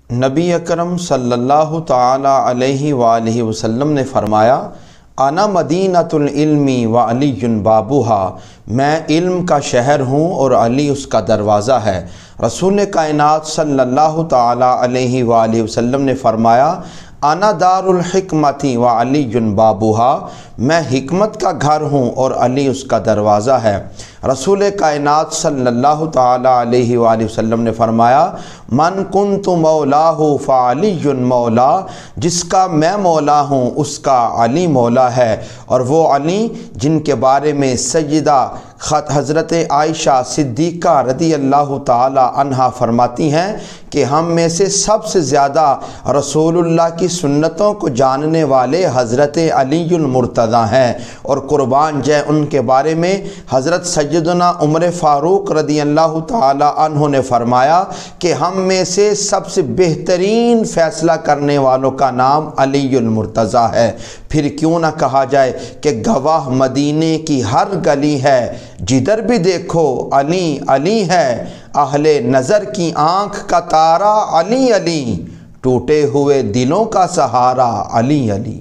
نبی اکرم صلی اللہ تعالی علیہ وآلہ وسلم نے فرمایا، انا مدینۃ العلم و علی بابوہا، میں علم کا شہر ہوں اور علی اس کا دروازہ ہے۔ رسول کائنات صلی اللہ تعالی علیہ وآلہ وسلم نے فرمایا، انا دار الحکمت و علی بابوہا، میں حکمت کا گھر ہوں اور علی اس کا دروازہ ہے۔ رسول کائنات صلی اللہ تعالی علیہ وآلہ وسلم نے فرمایا، من کنت مولاہ فعلی مولا، جس کا میں مولا ہوں اس کا علی مولا ہے۔ اور وہ علی جن کے بارے میں سیدہ حضرت عائشہ صدیقہ رضی اللہ تعالی عنہا فرماتی ہیں کہ ہم میں سے سب سے زیادہ رسول اللہ کی سنتوں کو جاننے والے حضرت علی المرتضیٰ ہیں، اور قربان جائے ان کے بارے میں حضرت سیدنا عمر فاروق رضی اللہ تعالی عنہ نے فرمایا کہ ہم میں سے سب سے بہترین فیصلہ کرنے والوں کا نام علی المرتضیٰ ہے۔ پھر کیوں نہ کہا جائے کہ گواہ مدینے کی ہر گلی ہے، جدھر بھی دیکھو علی علی ہے، اہل نظر کی آنکھ کا تارا علی علی، ٹوٹے ہوئے دلوں کا سہارا علی علی۔